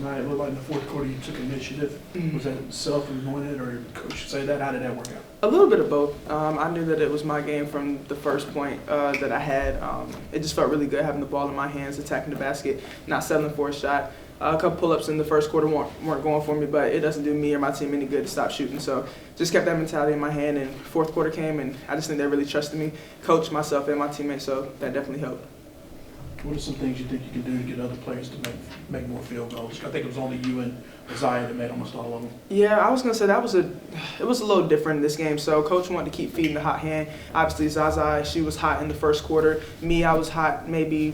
tonight. It looked like in the fourth quarter you took initiative. Was that self-anointed, or did coach say that? How did that work out? A little bit of both. I knew that it was my game from the first point that I had. It just felt really good having the ball in my hands, attacking the basket, not settling for a shot. A couple pull-ups in the first quarter weren't going for me, but it doesn't do me or my team any good to stop shooting. So just kept that mentality in my hand, and fourth quarter came, and I just think they really trusted me, coach, myself, and my teammates, so that definitely helped. What are some things you think you can do to get other players to make more field goals? I think it was only you and Isaiah that made almost all of them. Yeah, I was gonna say it was a little different in this game. So coach wanted to keep feeding the hot hand. Obviously, Zaza, she was hot in the first quarter. Me, I was hot maybe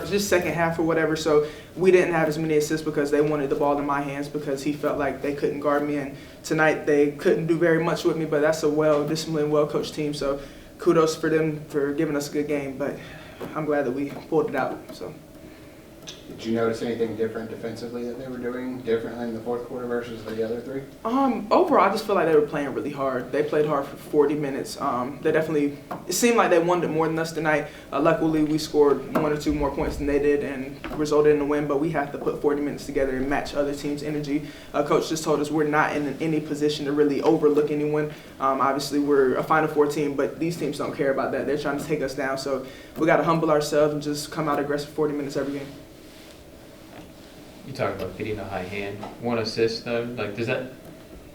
just second half or whatever. So we didn't have as many assists because they wanted the ball in my hands because he felt like they couldn't guard me. And tonight they couldn't do very much with me. But that's a well-disciplined, well-coached team. So kudos for them for giving us a good game. But I'm glad that we pulled it out. So. Did you notice anything different defensively that they were doing differently in the fourth quarter versus the other three? Overall, I just feel like they were playing really hard. They played hard for 40 minutes. It seemed like they wanted more than us tonight. Luckily, we scored 1 or 2 more points than they did and resulted in a win, but we have to put 40 minutes together and match other teams' energy. Coach just told us we're not in any position to really overlook anyone. Obviously, we're a Final Four team, but these teams don't care about that. They're trying to take us down, so we got to humble ourselves and just come out aggressive 40 minutes every game. You talk about feeding a high hand. 1 assist though, like does that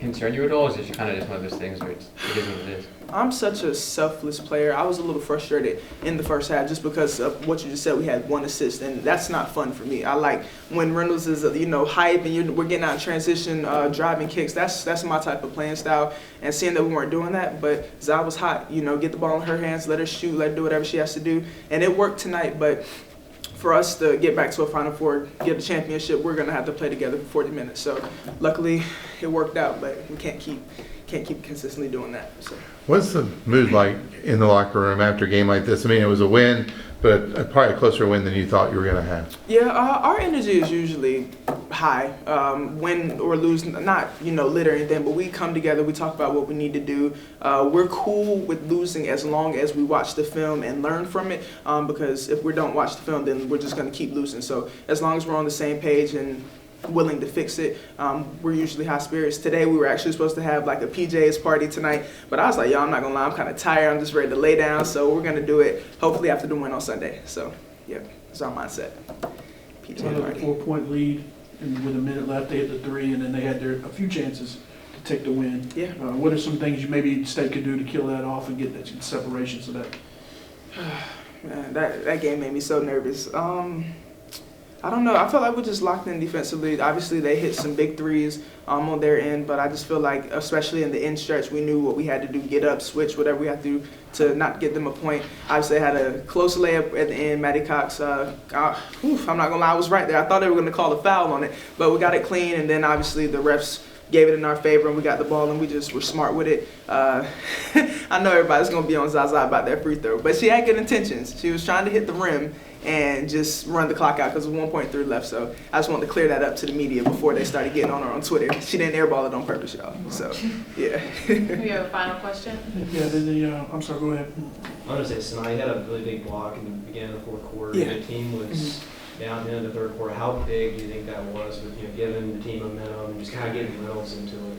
concern you at all? Or is it kind of just one of those things where it is what it is? I'm such a selfless player. I was a little frustrated in the first half just because of what you just said. We had 1 assist, and that's not fun for me. I like when Reynolds is hype and we're getting out in transition, driving kicks. That's my type of playing style. And seeing that we weren't doing that, but Zai was hot. Get the ball in her hands, let her shoot, let her do whatever she has to do, and it worked tonight. But for us to get back to a Final Four, get the championship, we're gonna have to play together for 40 minutes. So luckily, it worked out, but we can't keep consistently doing that. So. What's the mood like in the locker room after a game like this? I mean, it was a win, but probably a closer win than you thought you were gonna have. Yeah, our energy is usually high, win or lose, not lit or anything, but we come together, we talk about what we need to do. We're cool with losing as long as we watch the film and learn from it, because if we don't watch the film, then we're just going to keep losing. So as long as we're on the same page and willing to fix it, we're usually high spirits. Today we were actually supposed to have like a PJ's party tonight, but I was like, I'm not gonna lie, I'm kind of tired, I'm just ready to lay down, so we're gonna do it hopefully after the win on Sunday. So yeah, that's our mindset. PJ party. 4-point lead, and with a minute left, they hit the 3, and then they had a few chances to take the win. Yeah. What are some things you maybe State could do to kill that off and get that separation so that? Man, that game made me so nervous. I don't know. I felt like we just locked in defensively. Obviously, they hit some big threes on their end, but I just feel like, especially in the end stretch, we knew what we had to do, get up, switch, whatever we had to do to not get them a point. Obviously, I had a close layup at the end. Maddie Cox, I'm not going to lie, I was right there. I thought they were going to call a foul on it, but we got it clean, and then obviously the refs gave it in our favor, and we got the ball, and we just were smart with it. I know everybody's going to be on Zaza about that free throw, but she had good intentions. She was trying to hit the rim and just run the clock out because there was 1.3 left. So I just wanted to clear that up to the media before they started getting on her on Twitter. She didn't airball it on purpose, y'all. So, yeah. We have a final question? Yeah, I'm sorry, go ahead. I want to say Saniya had a really big block in the beginning of the fourth quarter. Yeah. The team was down at the end of the third quarter. How big do you think that was with giving the team momentum and just kind of getting Reynolds into it?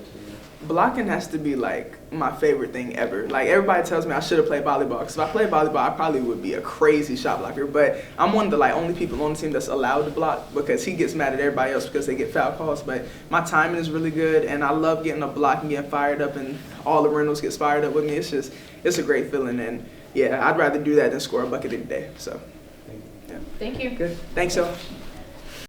Blocking has to be like my favorite thing ever. Like everybody tells me I should have played volleyball, because if I played volleyball, I probably would be a crazy shot blocker. But I'm one of the only people on the team that's allowed to block, because he gets mad at everybody else because they get foul calls. But my timing is really good, and I love getting a block and getting fired up, and all the Reynolds get fired up with me. It's a great feeling, and yeah, I'd rather do that than score a bucket any day. So, yeah. Thank you. Good. Thanks, y'all.